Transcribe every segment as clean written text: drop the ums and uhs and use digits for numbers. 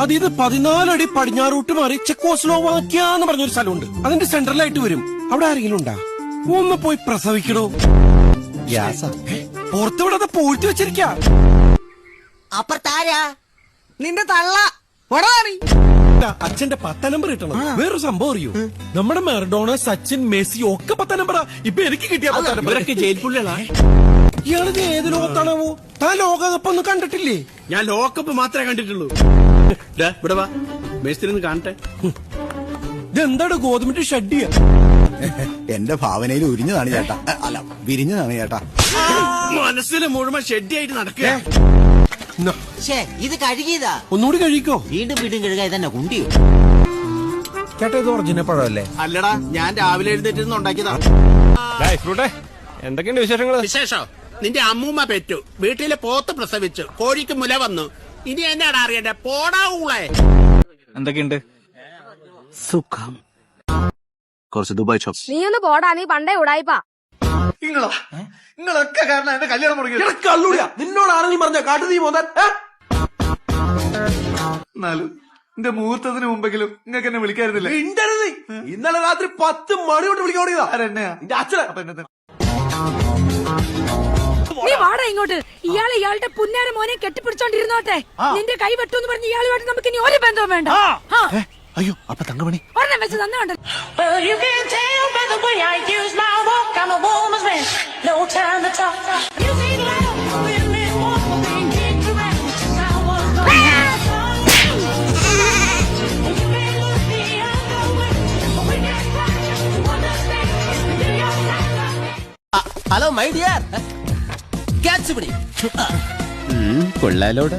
അതിത് 14 അടി പടിഞ്ഞാറോട്ട് മാറി ചെക്കോസ്ലോവാക്യ എന്ന് പറഞ്ഞൊരു സ്ഥലമുണ്ട്. അതിന്റെ സെൻട്രലായിട്ട് വരും. അവിടെ ആരെങ്കിലും ഉണ്ടാ? ഒന്ന് പോയി പ്രസവിക്കണോ? പുറത്തുവിടാതെ പൂഴ്ത്തി വെച്ചിരിക്ക. അപ്പുറത്താരാ? നിന്റെ തള്ള. അച്ഛന്റെ 10 നമ്പർ കിട്ടണം. വേറൊരു സംഭവം അറിയൂ, നമ്മുടെ മെറഡോണ, സച്ചിൻ, മെസ്സി ഒക്കെ 10 നമ്പറാ. ഇപ്പൊ എനിക്ക് കിട്ടിയ 10 നമ്പർ. ജയിൽ പുള്ളികളാ. ഇയാളിത് ഏത് ലോകത്താണാവോ? താൻ ലോകകപ്പ് ഒന്നും കണ്ടിട്ടില്ലേ? ഞാൻ ലോകകപ്പ് മാത്രമേ കണ്ടിട്ടുള്ളൂ. ഇവിടെ വാ, മേസ്തിരി കാണട്ടെ. ഇതെന്താണ് ഗോതമ്പിന്റെ ഷഡ്ഡിയ? എന്റെ ഭാവനയിൽ ഉരിഞ്ഞതാണ് ചേട്ടാ, അല്ല വിരിഞ്ഞതാണ് ചേട്ടാ. മനസ്സിൽ മുഴുവൻ ഷെഡിയായിട്ട് നടക്കുക. ഇത് കഴുകിയതാ. ഒന്നുകൂടി കഴിക്കോ? വീണ്ടും വീണ്ടും കഴുകാൻ തന്നെ കുണ്ടിയോ? ചേട്ടാ ഇത് ഒറിജിനൽ പഴമല്ലേ? അല്ലടാ, ഞാൻ രാവിലെ എഴുന്നേറ്റിരുന്ന് ഉണ്ടാക്കിയതാ. എന്തൊക്കെയുണ്ട് വിശേഷങ്ങൾ? വിശേഷം? നിന്റെ അമ്മൂമ്മ പെറ്റു, വീട്ടിലെ പോത്ത് പ്രസവിച്ചു, കോഴിക്ക് മുല വന്നു. ഇനി എന്നാടാ അറിയണ്ടേ? പോടാ ഊളെ. എന്തൊക്കെയുണ്ട്? സുഖം. കുറച്ച് ദുബായ് ചോപ്സ്. നീ ഒന്ന് പോടാ, നീ പണ്ടേ ഉടായിപ്പാ. നിങ്ങളൊക്കെ കാരണം എന്റെ കല്യാണം കള്ളൂടിയാ. നിന്നോടാണ് നീ പറഞ്ഞ കാട്ടു നീ പോകാൻ. എന്നാലും എന്റെ മുഹൂർത്തത്തിന് മുമ്പെങ്കിലും നിങ്ങൾക്ക് എന്നെ വിളിക്കായിരുന്നില്ല. ഇന്നലെ രാത്രി 10 മണി തൊട്ട് വിളിക്കാൻ തുടങ്ങിയതാ. ആരെന്നെയാ? എന്റെ അച്ഛനെ. അപ്പൊ എന്നെ നീ വാടാ ഇങ്ങോട്ട്. ഇയാളുടെ പുന്നാര മോനെ കെട്ടിപ്പിടിച്ചോണ്ടിരുന്നോട്ടെ. നിന്റെ കൈ വെട്ടൂന്ന് പറഞ്ഞ് ഇയാളുമായിട്ട് നമുക്ക് ഇനി ഒരു ബന്ധവും വേണ്ട. അയ്യോ, അപ്പൊ തങ്കമണി ഒരെണ്ണം വെച്ച് തന്നോണ്ട്. ഹലോ മൈ ഡിയർ, ക്യാച്ച് പിടി. കൊള്ളാലോട്.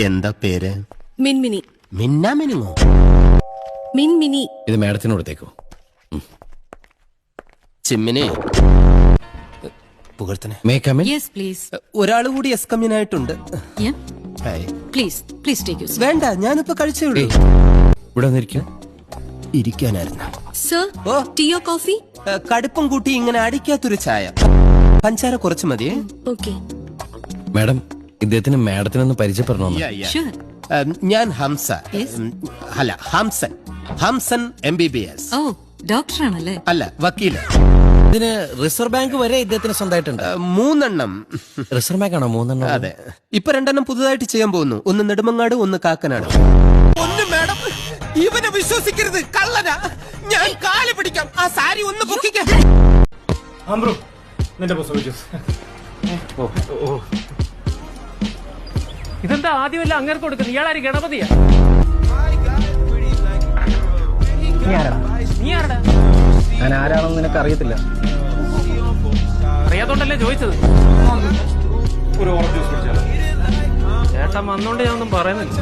എന്താ പേര്? മിൻമിനി. മിന്നാ മിനുങ്ങോ? മിൻമിനി. ഇത് മാഡത്തിന് കൊടുത്തേക്കോ. ചിമ്മിനെ പുകഴ്ത്തനെ. Yes please. ഒരാൾ കൂടി എസ്കമ്മിനായിട്ടുണ്ട്. Please take you. വേണ്ട, ഞാനിപ്പോ കഴിച്ചേ ഉള്ളൂ. ഇവിടെ ഇരിക്കാനായിരുന്നു. Sir, tea or coffee? കടുപ്പം കൂട്ടി ഇങ്ങനെ അടിക്കാത്തൊരു ചായ. പഞ്ചാര കുറച്ച് മതിയേ. ഓക്കെ. മാഡം, ഇദ്ദേഹത്തിന് മാഡത്തിനൊന്ന് പരിചയപ്പെടണം. ഞാൻ ഹംസ. അല്ല, ഹംസൻ MBBS. ഓ, ഡോക്ടറാണല്ലേ? അല്ല, വക്കീല്. ഇതിന് റിസർവ് ബാങ്ക് വരെ ഇദ്ദേഹത്തിന് സ്വന്തമായിട്ടുണ്ട്. 3 എണ്ണം. റിസർവ് ബാങ്ക് ആണോ 3 എണ്ണം? അതെ. ഇപ്പൊ 2 എണ്ണം പുതുതായിട്ട് ചെയ്യാൻ പോകുന്നു. ഒന്ന് നെടുമങ്ങാട്, ഒന്ന് കാക്കനാട്. ഒന്ന് മാഡം, ഇവനെ വിശ്വസിക്കരുത്, കള്ളനാ. ഞാൻ കാല് പിടിക്കാം. ആ സാരി ഒന്ന് പൊക്കിക്കാം. ഇതെന്താ ആദ്യമല്ല അങ്ങനെ കൊടുക്കുന്നത്? ഇയാളാര് ഗണപതിയാ? നീ ആരടാ? ഞാൻ ആരാണെന്ന് നിനക്ക് അറിയത്തില്ല. അറിയാത്തോണ്ടല്ലേ ചോദിച്ചത്. ചേട്ടൻ വന്നോണ്ട് ഞാൻ ഒന്നും പറയുന്നില്ല.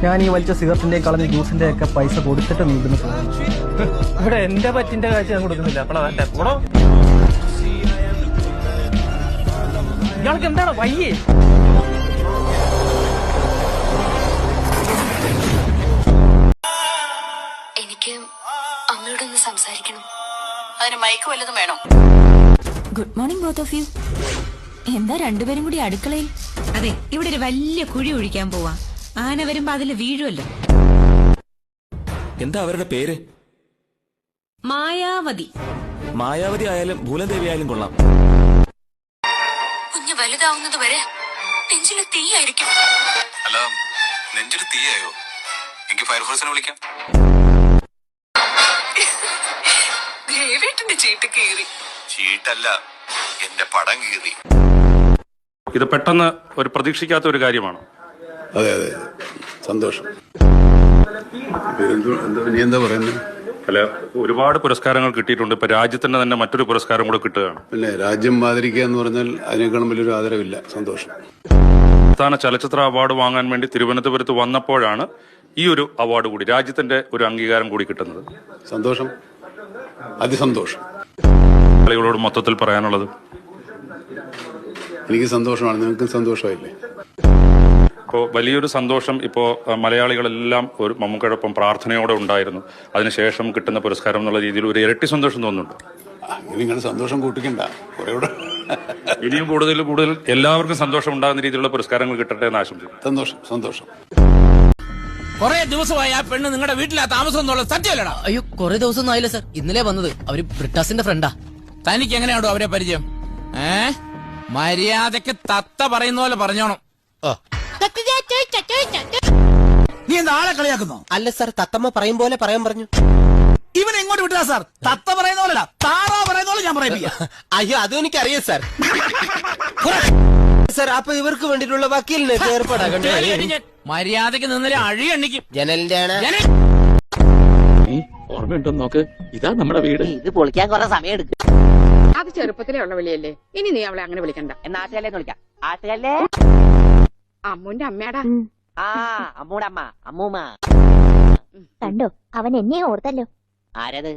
ഞാൻ ഈ വലിച്ച സിഗരറ്റിന്റെ കളഞ്ഞ ജ്യൂസിന്റെ ഒക്കെ പൈസ കൊടുത്തിട്ട് നീന്തുന്നു. ഇവിടെ എന്റെ പറ്റിന്റെ കാഴ്ച ഞാൻ കൊടുക്കുന്നില്ല. അപ്പോഴോ ഇയാൾക്ക് എന്താണ് വയ്യേ? എനിക്ക് അമ്മയോടൊന്ന് സംസാരിക്കണം. അതിന് മൈക്ക് വല്ലതും വേണോ? Good morning both of you. എന്താ രണ്ടുപേരും കൂടി അടുക്കളയിൽ? അതെ, ഇവിടെ ഒരു വലിയ കുഴി ഒഴിക്കാൻ പോവാ. ആന വരുമ്പോ അതില് വീഴുമല്ലോ. എന്താ അവരുടെ പേര്? മായാവതി. മായാവതി ആയാലും ഭൂലദേവി ആയാലും കൊള്ളാം. കുഞ്ഞ് വലുതാവുന്നത് വരെ നെഞ്ചില് തീയായിരിക്കും. അല്ല, നെഞ്ചിൽ തീയായോ? എനിക്ക് ഫയർഫോഴ്സിനെ വിളിക്കാം. ചീട്ട് കീറി. ചീട്ടല്ല, എന്റെ പടം കീറി. ഇത് പെട്ടെന്ന് ഒരു പ്രതീക്ഷിക്കാത്ത ഒരു കാര്യമാണ്. അതെ അതെ, സന്തോഷം. നീ എന്താ പറയുന്നത്? അല്ല, ഒരുപാട് പുരസ്കാരങ്ങൾ കിട്ടിയിട്ടുണ്ട്. ഇപ്പൊ രാജ്യത്തിന് തന്നെ മറ്റൊരു പുരസ്കാരം കൂടെ കിട്ടുകയാണ്. പിന്നെ രാജ്യം ആദരിക്കുക എന്ന് പറഞ്ഞാൽ അതിനേക്കാളും വലിയൊരു ആദരവില്ല. സന്തോഷം. സംസ്ഥാന ചലച്ചിത്ര അവാർഡ് വാങ്ങാൻ വേണ്ടി തിരുവനന്തപുരത്ത് വന്നപ്പോഴാണ് ഈ ഒരു അവാർഡ് കൂടി, രാജ്യത്തിന്റെ ഒരു അംഗീകാരം കൂടി കിട്ടുന്നത്. സന്തോഷം, അതിസന്തോഷം. കളികളോട് മൊത്തത്തിൽ പറയാനുള്ളത്? എനിക്ക് സന്തോഷമാണ്, നിങ്ങൾക്കും സന്തോഷമായില്ലേ? ഇപ്പോൾ വലിയൊരു സന്തോഷം. ഇപ്പോൾ മലയാളികളെല്ലാം ഒരു മമ്മൂക്കയോടൊപ്പം പ്രാർത്ഥനയോടെ ഉണ്ടായിരുന്നു. അതിനുശേഷം കിട്ടുന്ന പുരസ്കാരം എന്നുള്ള രീതിയിൽ ഒരു ഇരട്ടി സന്തോഷം തോന്നുന്നുണ്ട്. അങ്ങനെ നിങ്ങൾ സന്തോഷം കൂട്ടിക്കണ്ട കുറെ കൂടെ ഇനിയും കൂടുതൽ കൂടുതൽ എല്ലാവർക്കും സന്തോഷം ഉണ്ടാകുന്ന രീതിയിലുള്ള പുരസ്കാരങ്ങൾ കിട്ടട്ടെ എന്ന് ആശംസിക്കുന്നു. സന്തോഷം സന്തോഷം. കൊറേ ദിവസമായി ആ പെണ്ണ് നിങ്ങളുടെ വീട്ടിലാ താമസം എന്നുള്ള സത്യമല്ലടാ. അയ്യോ കുറെ ദിവസം ആയില്ല സാർ, ഇന്നലെ വന്നത്. അവര് ബ്രിട്ടാസിന്റെ ഫ്രണ്ടാ. തനിക്ക് എങ്ങനെയാണോ അവരെ പരിചയം? മര്യാദക്ക് തത്ത പറയുന്ന പോലെ പറഞ്ഞോണം. നീ എന്താ ആളെ കളിയാക്കുന്നോ? അല്ല സാർ, തത്തമ്മ പറയും പോലെ പറയാൻ പറഞ്ഞു. ഇവൻ എങ്ങോട്ട് വിട്ടാ സാർ? തത്ത പറയുന്ന പോലെടാ, താറാ പറയുന്ന പോലെ ഞാൻ പറയിപ്പിക്കാം. അയ്യോ അതും എനിക്കറിയാം സാർ. സാർ അപ്പൊ ഇവർക്ക് വേണ്ടിയിട്ടുള്ള വക്കീലിനെ ഏർപ്പാടാകണ്ടേ? മര്യാദക്ക് നിന്നലെ അഴി എണ്ണിക്കും. ജനലിന്റെ ആണ്. ഓർമ്മയുണ്ടോ നോക്ക്, ഇതാ നമ്മുടെ വീട്. ഇത് പൊളിക്കാൻ കുറെ സമയം എടുക്കും. അത് ചെറുപ്പത്തിലേ ഉള്ള വിളിയല്ലേ, ഇനി നീ അവളെ അങ്ങനെ വിളിക്കണ്ട. എന്നാ ആട്ടുകല്ലേ വിളിക്കാം. ആട്ടുകല്ലേ അമ്മുന്റെ അമ്മയാടാ. ആ അമ്മൂടെ അമ്മ, അമ്മൂമ്മ. കണ്ടോ, അവൻ എന്നെ ഓർത്തല്ലോ. ആരത്?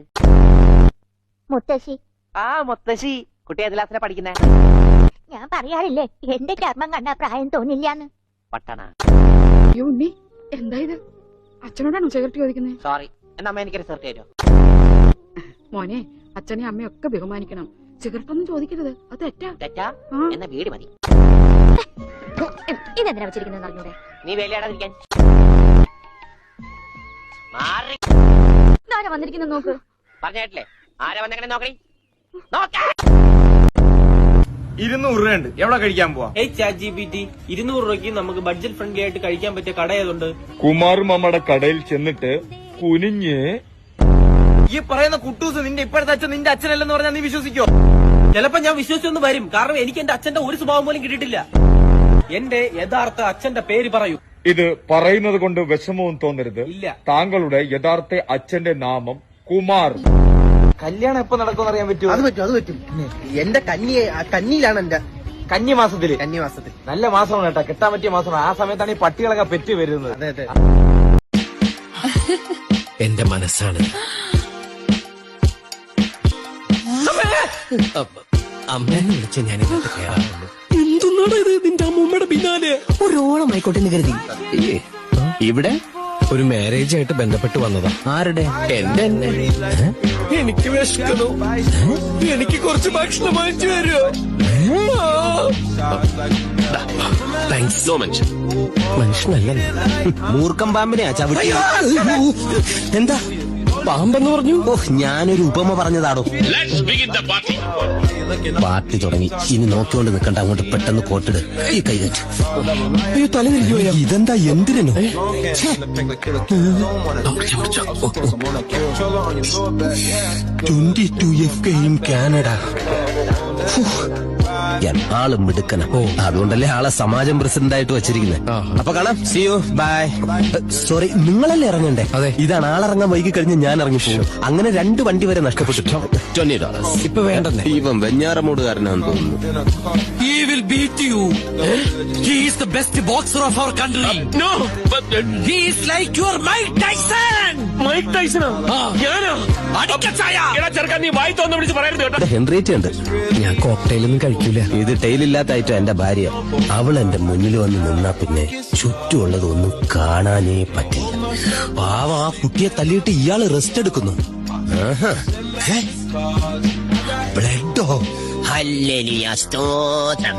മുത്തശ്ശി. ആ മുത്തശ്ശി. കുട്ടി ഏത് ക്ലാസ്സിലാ പഠിക്കുന്നേ? ഞാൻ പറയാറില്ലേ, എന്റെ ചർമ്മം കണ്ട പ്രായം തോന്നില്ലാന്ന്. പട്ടണ. ഉണ്ണി, എന്താ ഇത്? അച്ഛനോടാണോ സിഗരറ്റ് ചോദിക്കുന്നത്? സോറി, എന്നാ അമ്മ എനിക്ക് റിസർച്ച് ചെയ്തോ. മോനെ, അച്ഛനെ അമ്മയൊക്കെ ബഹുമാനിക്കണം. സിഗരറ്റ് ഒന്നും ചോദിക്കരുത്, അത് തെറ്റാ. തെറ്റാ? എന്നാ വീട് മതി. ഇതെന്തിനാ വെച്ചിരിക്കുന്നത് അറിഞ്ഞൂടെ? നീ വേലയാടാതിരിക്കാൻ. മാറി ആരാ വന്നിരിക്കുന്നത് നോക്ക്. പറഞ്ഞിട്ടില്ലേ ആരാ വന്നെങ്ങനെ നോക്കണേ? നോക്കാ. 200 രൂപയുണ്ട്, എവിടെ കഴിക്കാൻ പോവാ? 200 രൂപയ്ക്ക് നമുക്ക് ബഡ്ജറ്റ് ഫ്രണ്ട്ലി ആയിട്ട് കഴിക്കാൻ പറ്റിയ കട ഏതുണ്ട്? കുമാർ മാമയുടെ കടയിൽ ചെന്നിട്ട് കുനിഞ്ഞ് ഈ പറയുന്ന കുട്ടൂസ് നിന്റെ ഇപ്പോഴത്തെ അച്ഛൻ നിന്റെ അച്ഛനല്ലെന്ന് പറഞ്ഞാൽ നീ വിശ്വസിക്കോ? ചിലപ്പോ ഞാൻ വിശ്വസിച്ചൊന്ന് വരും, കാരണം എനിക്ക് എന്റെ അച്ഛന്റെ ഒരു സ്വഭാവം പോലും കിട്ടിയിട്ടില്ല. എന്റെ യഥാർത്ഥ അച്ഛന്റെ പേര് പറയൂ. ഇത് പറയുന്നത് കൊണ്ട് വിഷമവും തോന്നരുത്. ഇല്ല. താങ്കളുടെ യഥാർത്ഥ അച്ഛന്റെ നാമം കുമാർ. കല്യാണം എപ്പോ നടക്കുമെന്ന് അറിയാൻ പറ്റുമോ? അത് പറ്റും. എന്റെ കന്നിയിലാണ് എന്റെ കന്നിമാസത്തില്. കന്നിമാസത്തിൽ. നല്ല മാസമാണ് കേട്ടോ, കെട്ടാൻ പറ്റിയ മാസമാണ്. ആ സമയത്താണ് ഈ പട്ടികളൊക്കെ പെറ്റ് വരുന്നത്. അതെ. എന്റെ മനസ്സാണ്. അമ്മേനെ വിളിച്ച് ഞാൻ എന്തുന്നാണ് ഇത് നിന്റെ അമ്മൂമ്മയുടെ പിന്നാലെ? ഒരോളമായിക്കോട്ടെ എന്ന് കരുതി. ഇവിടെ ഒരു മാരേജ് ആയിട്ട് ബന്ധപ്പെട്ട് വന്നതാ. ആരുടെ? എന്റെ എനിക്ക് വിശക്കുന്നു, എനിക്ക് കുറച്ച് ഭക്ഷണം വാങ്ങിച്ചു തരുമോ? Thanks so much. മനുഷ്യനല്ല, മൂർഖം പാമ്പിനെയാ ചവിട്ടി. എന്താ പാമ്പെന്ന് പറഞ്ഞു? ഞാനൊരു ഉപമ പറഞ്ഞതാടോ. പാർട്ടി തുടങ്ങി, ഇനി നോക്കിക്കൊണ്ട് നിൽക്കണ്ട, അങ്ങോട്ട് പെട്ടെന്ന് കോട്ടിട്. ഈ കൈകറ്റ്. അയ്യോ, തലതിരിക്കുമോ? ഇതെന്താ, എന്തിനോ? 22 FK in Canada. ആളും മിടുക്കന, അതുകൊണ്ടല്ലേ ആളെ സമാജം പ്രസിഡന്റ് ആയിട്ട് വെച്ചിരിക്കുന്നത്. അപ്പൊ കാണാം, സി യു, ബൈ. സോറി, നിങ്ങളല്ലേ ഇറങ്ങണ്ടേ? ഇതാണ് ആളിറങ്ങാൻ വൈകി കഴിഞ്ഞ് ഞാൻ ഇറങ്ങിപ്പോകും. അങ്ങനെ 2 വണ്ടി വരെ നഷ്ടപ്പെട്ടു. $20. ഇപ്പൊ വേണ്ടെന്നേ. ഇവൻ വെഞ്ഞാറമൂടുകാരനാണെന്ന് തോന്നുന്നു. He will beat you. He is the best boxer of our country. No, but he is like your Mike Tyson. Mike Tyson? ഞാനോ? അടിക്കച്ചായ. എടാ ചെറുക്കാൻ, നീ വായി തോന്നുന്നു വിളിച്ച് പറയരുത് കേട്ടോ. ഹെൻറിയേറ്റ് ഉണ്ട്. ഞാൻ കോക്ടെയിലൊന്നും കഴിക്കൂല. ഇത് ടൈലില്ലാത്തായിട്ടോ എന്റെ ഭാര്യ. അവൾ എന്റെ മുന്നിൽ വന്ന് നിന്നാ പിന്നെ ചുറ്റുമുള്ളതൊന്നും കാണാനേ പറ്റില്ല. പാവം, ആ കുട്ടിയെ തല്ലിയിട്ട് ഇയാള് റെസ്റ്റ് എടുക്കുന്നു. ബ്ലഡോ? ഹല്ലേലൂയ, സ്തോത്രം.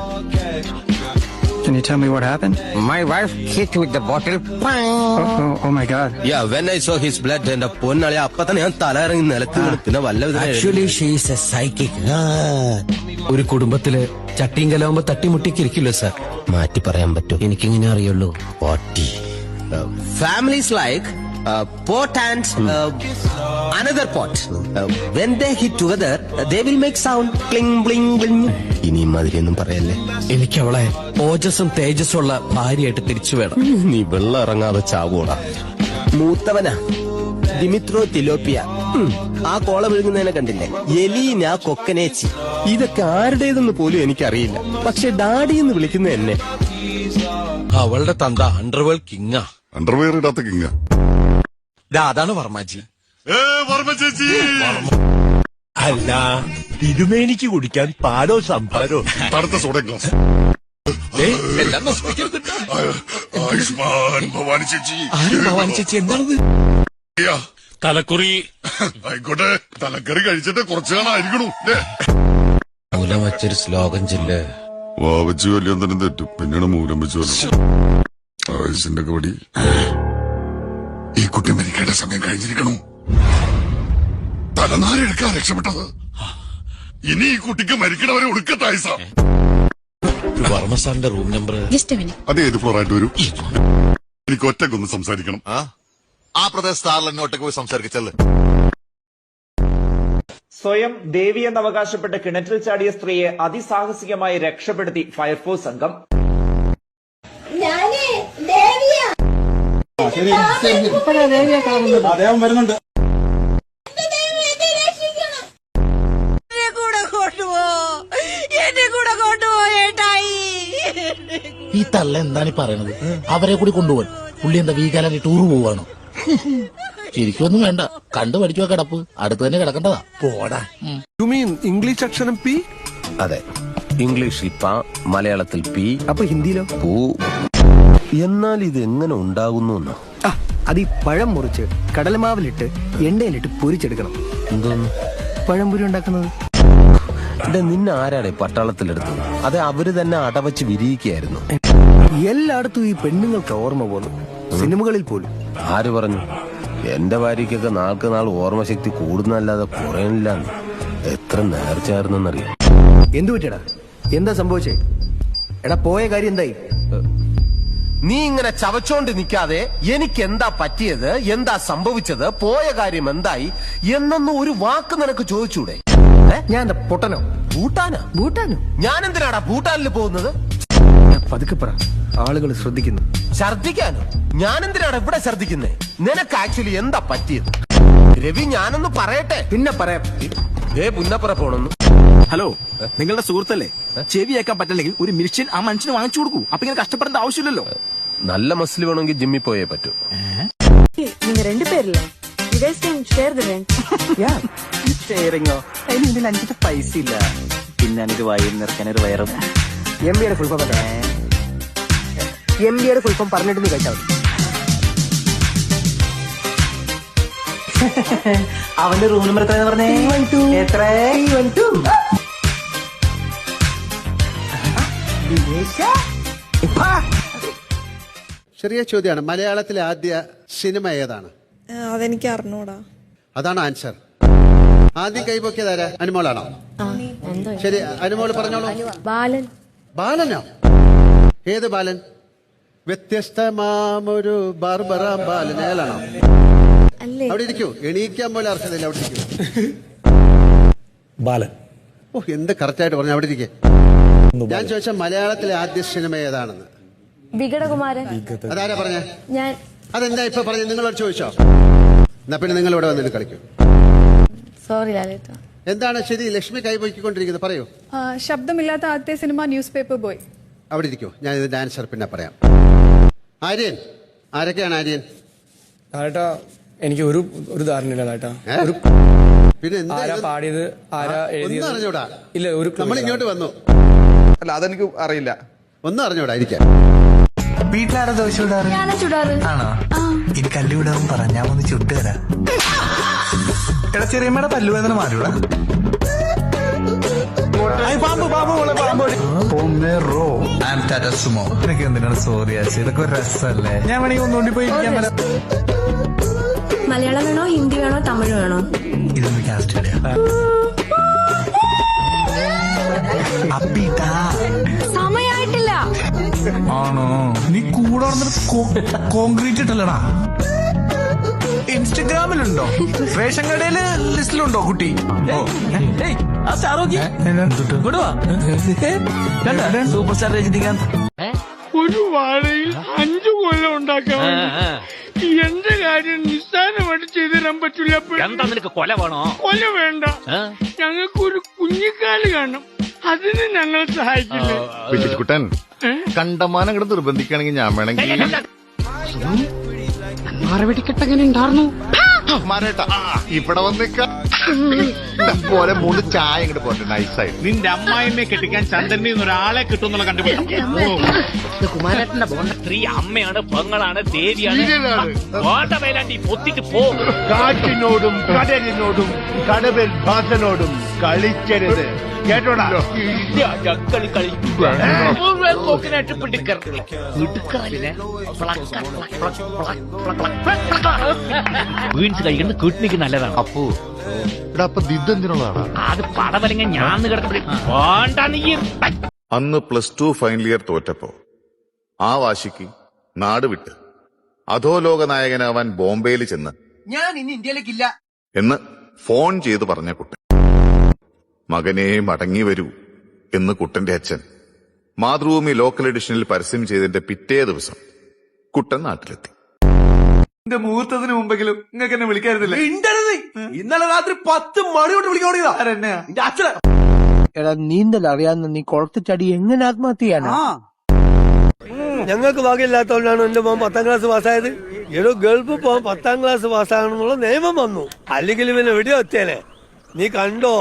Can you tell me what happened? My wife hit with the bottle. Oh my God. Yeah, when I saw his blood, എന്റെ പൊന്നളി അപ്പൊ തന്നെ ഞാൻ തല ഇറങ്ങി നിലത്ത് വീണു. പിന്നെ വല്ല Actually, she is a psychic. ഒരു കുടുംബത്തില് ചട്ടിയും കലാവുമ്പോ തട്ടിമുട്ടിക്കിരിക്കില്ലോ സാർ. മാറ്റി പറയാൻ പറ്റും. എനിക്കിങ്ങനെ അറിയുള്ളൂ. പോട്ടി. Families like pot and another pot. When they hit together, they will make sound. Bling bling bling. ഇനി മാതിരിയൊന്നും പറയല്ലേ. എനിക്ക് അവളെ ഓജസ്സും തേജസ്സും ഉള്ള ഭാര്യയായിട്ട് തിരിച്ചു വേണം. നീ വെള്ളം ഇറങ്ങാതെ ചാവൂടാ. മൂത്തവനാ ദിമിത്രോ തിലോപ്പിയ. ആ കോള വിഴുങ്ങുന്നതിനെ കണ്ടില്ലേ? എലീന കൊക്കനേച്ചി. ഇതൊക്കെ ആരുടേതെന്ന് പോലും എനിക്കറിയില്ല. പക്ഷെ ഡാഡി എന്ന് വിളിക്കുന്ന എന്നെ. അവളുടെ തന്ത അണ്ടർവേൾഡ് കിങ്ങാ. അണ്ടർവെയർ ഇടാത്ത കിങ്ങ. അതാണ് വർമ്മജി. ചേച്ചി അല്ല, തിരുമേനിക്ക് കുടിക്കാൻ പാലോ സംഭാരോ? തടുത്ത സോഡ ഗ്ലാസ്. എല്ലാം നശിപ്പിക്കരുത്. ആയുഷ്മാൻ ഭവാനി ചേച്ചി. ആരും ഭവാനി ചേച്ചി എന്താണത്? തലക്കുറി ആയിക്കോട്ടെ തലക്കറി കഴിച്ചിട്ട് കുറച്ചു കാണായിരിക്കണു മൂലം വച്ചൊരു ശ്ലോകം ചെല്ല്. വാവച്ചു വലിയ തന്നെ തെറ്റും പിന്നീട് മൂലം വെച്ചു ആവശ്യന്റെ കബടി. ഈ കുട്ടി മരിക്കേണ്ട സമയം കഴിഞ്ഞിരിക്കണു. തലനാരെടുക്കാൻ രക്ഷപ്പെട്ടത്. ഇനി ഈ കുട്ടിക്ക് മരിക്കണവരെ ഒടുക്കത്തായിസ. വർമ്മ സാറിന്റെ റൂം നമ്പർ അത് ഏത് ഫ്ലോറായിട്ട് വരും? എനിക്ക് ഒറ്റക്കൊന്ന് സംസാരിക്കണം. ആ പ്രദേശത്ത് ആരെന്നെ ഒറ്റക്ക് പോയി സംസാരിക്കച്ചല്ലേ. സ്വയം ദേവി എന്ന് അവകാശപ്പെട്ട് കിണറ്റിൽ ചാടിയ സ്ത്രീയെ അതിസാഹസികമായി രക്ഷപ്പെടുത്തി ഫയർഫോഴ്സ് സംഘം. വരുന്നുണ്ട്. ഈ തള്ള എന്താണ് പറയണത്? അവരെ കൂടി കൊണ്ടുപോകാൻ പുള്ളി എന്താ വീക്കാലാക്കി ടൂർ പോവാണോ? ശരിക്കൊന്നും വേണ്ട, കണ്ടു പഠിച്ചു കിടപ്പ് അടുത്ത് തന്നെ കിടക്കേണ്ടതാ. പോടാ. യു മീൻ ഇംഗ്ലീഷ് അക്ഷരം പി? അതെ, ഇംഗ്ലീഷിൽ പ, മലയാളത്തിൽ പി. അപ്പൊ ഹിന്ദിയിലോ? പൂ. എന്നാൽ ഇത് എങ്ങനെ ഉണ്ടാകുന്നു? അത് ഈ പഴം മുറിച്ച് കടലമാവിലിട്ട് എണ്ണയിലിട്ട് പൊരിച്ചെടുക്കണം. എന്തോന്ന് പഴംപൊരി ഉണ്ടാക്കുന്നത്? നിന്നെ ആരാടെ പട്ടാളത്തിലെടുത്തത്? അതെ, അവര് തന്നെ അടവച്ച് വിരിയിക്കുകയായിരുന്നു. എല്ലായിടത്തും ഈ പെണ്ണുങ്ങൾക്ക് ഓർമ്മ പോന്നു, സിനിമകളിൽ പോലും. ആര് പറഞ്ഞു? എന്റെ ഭാര്യക്കൊക്കെ നാൾക്ക് നാൾ ഓർമ്മശക്തി കൂടുന്നല്ലാതെ കുറയണില്ലാന്ന്. എത്ര നേർച്ചയായിരുന്നെന്നറിയാം. എന്തു പറ്റിയടാ? എന്താ സംഭവിച്ചേ? എടാ പോയ കാര്യം എന്തായി? നീ ഇങ്ങനെ ചവച്ചോണ്ട് നിൽക്കാതെ എനിക്ക് എന്താ പറ്റിയത്, എന്താ സംഭവിച്ചത്, പോയ കാര്യം എന്തായി എന്നൊന്നും ഒരു വാക്ക് നിനക്ക് ചോദിച്ചൂടെ? ഞാൻ എന്താ പൊട്ടനോ? ഭൂട്ടാനോ? ഞാൻ എന്തിനാടാ ഭൂട്ടാനിൽ പോകുന്നത്? പതുക്കെ പറ, ആളുകൾ ശ്രദ്ധിക്കുന്നു. ഛർദിക്കാനോ? ഞാൻ എന്തിനാടാ ഇവിടെ ഛർദിക്കുന്നേ? നിനക്ക് ആക്ച്വലി എന്താ പറ്റിയത്? രവി, ഞാനൊന്ന് പറയട്ടെ. പിന്നെ പറയാം. പുന്നപ്പുറ പോണെന്ന്. ഹലോ, നിങ്ങളുടെ സുഹൃത്തല്ലേ? ചെവി കേൾക്കാൻ പറ്റില്ലെങ്കിൽ ഒരു മിനിഷ്യൻ ആ മനുഷ്യന് വാങ്ങിച്ചു കൊടുക്കൂ. അപ്പൊ ഇങ്ങനെ കഷ്ടപ്പെടേണ്ട ആവശ്യമില്ലല്ലോ. നല്ല മസിൽ വേണമെങ്കിൽ ജിമ്മിൽ പോയേ പറ്റൂ. നിങ്ങൾ രണ്ടുപേരില്ല, ഷെയറിങ്ങോ? അതിന് ഇതിൽ 5 പൈസ ഇല്ല. പിന്നെ എനിക്ക് വയറ് നിറയ്ക്കാൻ ഒരു വയറും. MBA full form MBA full form പറഞ്ഞിട്ട് നീ കഴിച്ചാൽ മതി. അവന്റെ റൂം നമ്പർ എത്രയെന്ന് പറഞ്ഞേ? എത്ര? ചെറിയ ചോദ്യമാണ്. മലയാളത്തിലെ ആദ്യ സിനിമ ഏതാണ്? അതെനിക്ക് അറിഞ്ഞൂടാ. അതാണ് ആൻസർ. ആദ്യം കൈപൊക്കിയതാരാ? അനുമോളാണോ? ശരി, അനുമോള് പറഞ്ഞോളൂ. ബാലനോ? ഏത് ബാലൻ? വ്യത്യസ്തമാമൊരു ബാർബറാം ബാലൻ. ഏലാണോ? അവിടെ ഇരിക്കൂ, എണീക്കാൻ പോലെ അർഹതയില്ല. അവിടെ ഇരിക്കൂ. ബാലൻ. ഓ, എന്ത് കറക്റ്റായിട്ട് പറഞ്ഞു. അവിടെ ഇരിക്കേ. ഞാൻ ചോദിച്ച മലയാളത്തിലെ ആദ്യ സിനിമ ഏതാണെന്ന്. വികടകുമാരൻ. അതാരാ പറഞ്ഞ? ഞാൻ. അതെന്താ ഇപ്പൊ പറഞ്ഞു? നിങ്ങളോട് ചോദിച്ചോ? എന്നാ പിന്നെ നിങ്ങൾ ഇവിടെ വന്നിട്ട് കളിക്കൂ. സോറി ലാലേട്ട. എന്താണ് ശരി? ലക്ഷ്മി കൈപോയിക്കൊണ്ടിരിക്കുന്നത്, പറയൂ. ശബ്ദമില്ലാത്ത ആദ്യ സിനിമ ന്യൂസ് പേപ്പർ ബോയ്. അവിടെ ഇരിക്കൂ, ഞാൻ ഇതിന്റെ ആൻസർ പിന്നെ പറയാം. ആര്യൻ, ആരൊക്കെയാണ് ആര്യൻ? ലാലേട്ടാ, എനിക്ക് ഒരു ധാരണയില്ല ലാലേട്ടാ. പിന്നെ ആരാ പാടിയത്, ആരാ ഒന്നും അറിഞ്ഞൂടാ? ഇല്ല, ഒരു നമ്മൾ ഇങ്ങോട്ട് വന്നു. അല്ല, അതെനിക്ക് അറിയില്ല. ഒന്നും അറിഞ്ഞൂടാ ഇരിക്കാം. വീട്ടിലാരാ ദോശ ചുടാറ്? ആണോ? ഇനി കല്ല് വിടാറും പറ, ഞാൻ ഒന്ന് ചുട്ടുതരാം. എടാ, ചെറിയമ്മയുടെ പല്ലുവേദന മാറിയൂടാ. നിനക്ക് എന്തിനാണ് സോറി ആശ? ഇതൊക്കെ ഒരു രസമല്ലേ? ഞാൻ വേണമെങ്കിൽ ഒന്നുകൊണ്ടി പോയി മലയാളം വേണോ, ഹിന്ദി വേണോ, തമിഴ് വേണോ? ഇതൊന്ന് കാസ്റ്റ് ഇടുക. സമയായിട്ടില്ല. ആണോ? നീ കൂടെ കോൺക്രീറ്റ് ഇട്ടല്ലടാ. ഇൻസ്റ്റഗ്രാമിലുണ്ടോ? റേഷൻ കടയില് ലിസ്റ്റിലുണ്ടോ കുട്ടി? Super star Rajinikanth. ഒരു വാഴയിൽ 5 കൊല്ലം ഉണ്ടാക്കാൻ എന്റെ കാര്യം നിസ്സാരമായിട്ട് ചെയ്തു തരാൻ പറ്റൂല. എന്താ നിനക്ക് കൊല വേണോ? കൊല വേണ്ട, ഞങ്ങൾക്കൊരു കുഞ്ഞിക്കാല് കാണണം. അതിന് ഞങ്ങൾ സഹായിക്കില്ലേ? കുട്ടൻ കണ്ടമാനം കൂടെ നിർബന്ധിക്കുകയാണെങ്കിൽ ഞാൻ വേണമെങ്കിൽ വെടിക്കെട്ടെങ്ങനെ ഉണ്ടായിരുന്നു? മാരേട്ടാ ഇവിടെ വന്നേക്ക. പോലെ 3 ചായ ഇങ്ങോട്ട് പോട്ടെ നൈസായി. നിന്റെ അമ്മായിമ്മയെ കെട്ടിക്കാൻ ചന്ദ്രനിൽ നിന്ന് ഒരാളെ കിട്ടുമെന്നുള്ള കണ്ടുപിടിക്കും. സ്ത്രീ അമ്മയാണ്, പെങ്ങളാണ്, ദേവിയാണ്. പൊത്തിട്ട് പോ. കാറ്റിനോടും കടലിനോടും കടവൽ ഭാസനോടും കളിക്കരുത് കേട്ടോടാ. വീൺസ് കഴിക്കുന്നത് കിഡ്നിക്ക് നല്ലതാണ്. അപ്പോ ഇവിടെ അപ്പൊ ദിദ്ദെന്തിനുള്ളതാണ്? അത് പടവലങ്ങ ഞാൻ അന്ന് +2 ഫൈനൽ ഇയർ തോറ്റപ്പോ ആ വാശിക്ക് നാട് വിട്ട് അധോലോക നായകനാവാൻ ബോംബെയിൽ ചെന്ന് ഞാൻ ഇനി ഇന്ത്യയിലേക്കില്ല എന്ന് ഫോൺ ചെയ്ത് പറഞ്ഞ കുട്ടൻ. മകനെ മടങ്ങി വരൂ എന്ന് കുട്ടന്റെ അച്ഛൻ മാതൃഭൂമി ലോക്കൽ എഡിഷനിൽ പരസ്യം ചെയ്തതിന്റെ പിറ്റേ ദിവസം കുട്ടൻ നാട്ടിലെത്തി. എന്റെ മുഹൂർത്തത്തിന് മുമ്പെങ്കിലും നിങ്ങൾക്ക് എന്നെ വിളിക്കായിരുന്നില്ല. ഇന്നലെ രാത്രി 10 മണി കൊണ്ട് വിളിക്കോടിയതാ. എടാ, നീന്തൽ അറിയാവുന്ന നീ കുളത്തിച്ചടി എങ്ങനെ ആത്മഹത്യ ചെയ്യാനാ? ഞങ്ങൾക്ക് ഭാഗ്യമില്ലാത്തതുകൊണ്ടാണ് എന്റെ മോൻ 10ാം ക്ലാസ് പാസ്സായത്. ഏതോ ഗൾഫ് പോകാൻ 10ാം ക്ലാസ് പാസ്സാകണമെന്നുള്ള നിയമം വന്നു. അല്ലെങ്കിൽ ഇവനെ വെടി വെച്ചേനെ. നീ കണ്ടോ,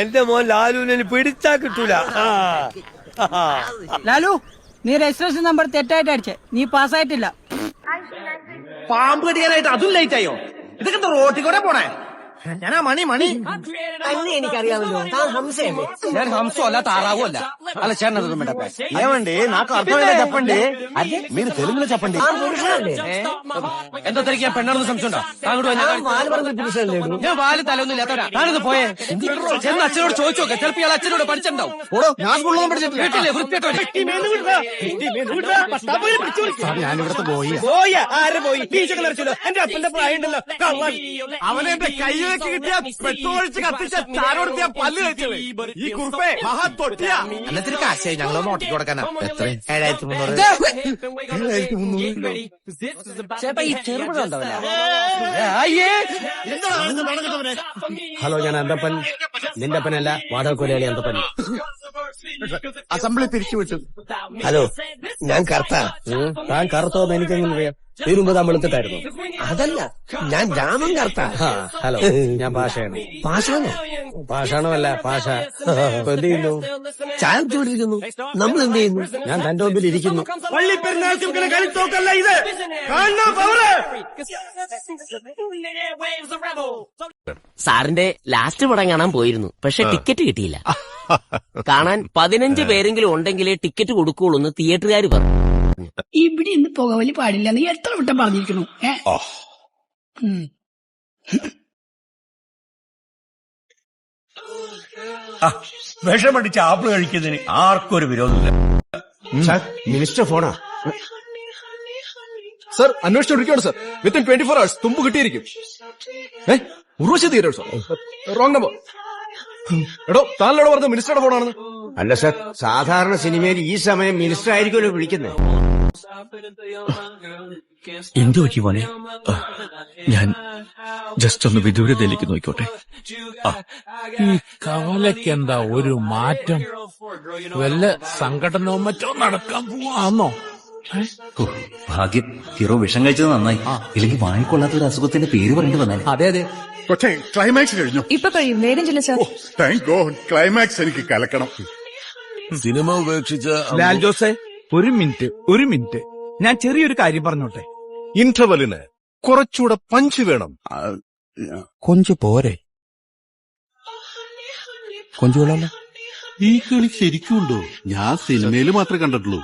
എന്റെ മോൻ ലാലുവിനെ പിടിച്ചാ കിട്ടൂല. ലാലു, നീ രജിസ്ട്രേഷൻ നമ്പർ തെറ്റായിട്ട് അടിച്ചേ. നീ പാസ്സായിട്ടില്ല. പാമ്പ് കടിക്കാനായിട്ട് അതും ലേറ്റ് ആയോ? ഇതൊക്കെ റോട്ടിൽ കൂടെ പോണേ. ഞാനാ മണി തന്നെ എനിക്കറിയാമല്ലോ. ഞാൻ ഹംസോ അല്ല താറാവോ അല്ല. అలా చేరనదు మేడం. ఏమండి నాకు అర్థమైనా చెప్పండి. అదే మీరు తెలుగులో చెప్పండి. ఎంతో తిరిగి పెണ്ണాണെന്ന് സംശയമുണ്ടോ? ഞാൻ വാല് തലൊന്നും ഇല്ലാത്തവരാ. ഞാനിത് പോയേ ചെന്ന് അച്ഛനോട് ചോദിച്ചു നോക്കെ. ചിലപ്പോൾ ഇയാൾ അച്ഛനോട് പഠിച്ചിട്ടുണ്ടാവും. ഞാൻ സ്കൂളിലൊന്നും പഠിച്ചിട്ടില്ല. വീട്ടിലെ വൃത്തിയായിട്ട് ഞാനിവിടുത്തെ പോയി. ആരെ പോയി? ബീച്ചൊക്കെ നിറച്ചല്ലോ. എന്റെ അപ്പന്റെ പ്രായം ഉണ്ടല്ലോ. അവനെ എന്റെ കൈയിലേക്ക് കിട്ടിയ പെട്രോൾ ഒഴിച്ച് കത്തിച്ച ചാരോടുത്ത് ഞാൻ പല്ല് കഴിച്ചത്. ഈ കുറുപ്പേ മഹാ തൊട്ടിയാ. എന്നിട്ട് കാശായി ഞങ്ങളൊന്ന് ഓട്ടിക്ക് കൊടുക്കാനാ. എത്ര? 7300. ചേട്ടാ, ഈ ചെറുപഴം ഉണ്ടാവില്ല. ഹലോ, ഞാൻ അന്തപ്പൻ. നിന്റെ അപ്പനല്ല, വാടക കൊലയാളി അന്തപ്പൻ. അസംബ്ലി തിരിച്ചുവിട്ടു. ഹലോ, ഞാൻ കറുത്ത. താൻ കറുത്തോന്ന് എനിക്കെങ്ങനെ അറിയാം? തീരുമ്പോ നമ്മൾ എടുത്തിട്ടായിരുന്നു. അതല്ല, ഞാൻ രാമൻ കറുത്ത. ഹലോ, ഞാൻ പാഷയാണ്. പാഷാണോ? പാഷാണോ? പാഷ. എന്ത് ചെയ്യുന്നു? ചായ കുടിച്ചോണ്ടിരിക്കുന്നു. നമ്മൾ എന്ത് ചെയ്യുന്നു? ഞാൻ തന്റെ മുമ്പിൽ ഇരിക്കുന്നു. സാറിന്റെ ലാസ്റ്റ് പടം കാണാൻ പോയിരുന്നു. പക്ഷെ ടിക്കറ്റ് കിട്ടിയില്ല. കാണാൻ 15 പേരെങ്കിലും ഉണ്ടെങ്കിലേ ടിക്കറ്റ് കൊടുക്കുള്ളൂ എന്ന് തിയേറ്ററുകാർ പറഞ്ഞു. ഇവിടെ ഇന്ന് പുകവലി പാടില്ല. നീ എത്ര വട്ടം പറഞ്ഞിരിക്കണു? വിഷമടിച്ച് ആപ്പിൾ കഴിക്കുന്നതിന് ആർക്കും ഒരു വിരോധമില്ല. മിനിസ്റ്റർ ഫോണാ? സർ, അന്വേഷിച്ചോണ്ടിരിക്കുകയാണ് സർ. വിത്തിൻ 24 hours തുമ്പ് കിട്ടിയിരിക്കും. ഉർവശി തിയേറ്റേഴ്സോ? Wrong number. എടോ, താങ്കളോട് പറഞ്ഞ മിനിസ്റ്ററുടെ ഫോണാണെന്ന്. അല്ല സർ, സാധാരണ സിനിമയിൽ ഈ സമയം മിനിസ്റ്റർ ആയിരിക്കുമല്ലോ വിളിക്കുന്നത്. എന്തു പറ്റി മോനെ? ഞാൻ ജസ്റ്റ് ഒന്ന് വിദൂരതയിലേക്ക് നോക്കിക്കോട്ടെ. ഈ കവലയ്ക്ക് എന്താ ഒരു മാറ്റം? വല്ല സംഘടനയോ മറ്റോ നടക്കാൻ പോവാന്നോ? ഭാഗ്യം ഹീറോ വിഷം കഴിച്ചത് നന്നായി. ഇല്ലെങ്കിൽ വാങ്ങിക്കൊള്ളാത്ത ഒരു അസുഖത്തിന്റെ പേര് പറയേണ്ടി വന്നാൽ. അതെ അതെ. പക്ഷേ ക്ലൈമാക്സ് കഴിഞ്ഞു. ഇപ്പൊ കഴിയും. വേഗം ചെല്ല സാർ. Thank God. ക്ലൈമാക്സ് എനിക്ക് കലക്കണം. സിനിമ ഉപേക്ഷിച്ച ലാൽ ജോസേ, ഒരു മിനിറ്റ് ഞാൻ ചെറിയൊരു കാര്യം പറഞ്ഞോട്ടെ. ഇന്റർവെല്ലിന് കുറച്ചുകൂടെ പഞ്ച് വേണം. കൊഞ്ച് പോരെ? കൊഞ്ചുകളല്ല. ഈ കളി ശരിക്കുണ്ടോ? ഞാൻ സിനിമയിൽ മാത്രമേ കണ്ടിട്ടുള്ളൂ.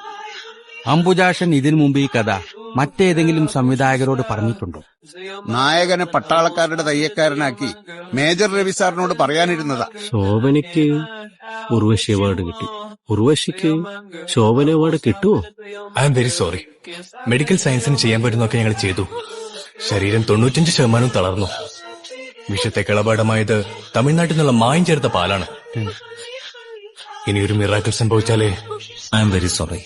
അംബുജാക്ഷൻ ഇതിനു മുമ്പ് ഈ കഥ മറ്റേതെങ്കിലും സംവിധായകരോട് പറഞ്ഞിട്ടുണ്ടോ? നായകനെ പട്ടാളക്കാരുടെ തയ്യക്കാരനാക്കി മേജർ രവി സാറിനോട് പറയാനിരുന്നതാ. ശോഭനയ്ക്ക് ഉർവശി അവാർഡ് കിട്ടി. ഉർവശിക്ക് ശോഭന അവാർഡ് കിട്ടുമോ? I am very sorry. Medical സയൻസിന് ചെയ്യാൻ പറ്റുന്നൊക്കെ ഞങ്ങൾ ചെയ്തു. ശരീരം 95% തളർന്നു. വിഷത്തേക്കാൾ അപകടമായത് തമിഴ്നാട്ടിൽ നിന്നുള്ള മായം ചേർത്ത പാലാണ്. ഇനിയൊരു മിറാക്കിൾ സംഭവിച്ചാലേ. I am very sorry.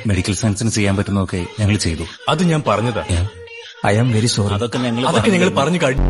Medical സയൻസിന് ചെയ്യാൻ പറ്റുന്നതൊക്കെ ഞങ്ങൾ ചെയ്തു. അത് ഞാൻ പറഞ്ഞതാ. I am very sorry. അതൊക്കെ ഞങ്ങൾ പറഞ്ഞു കഴിഞ്ഞു.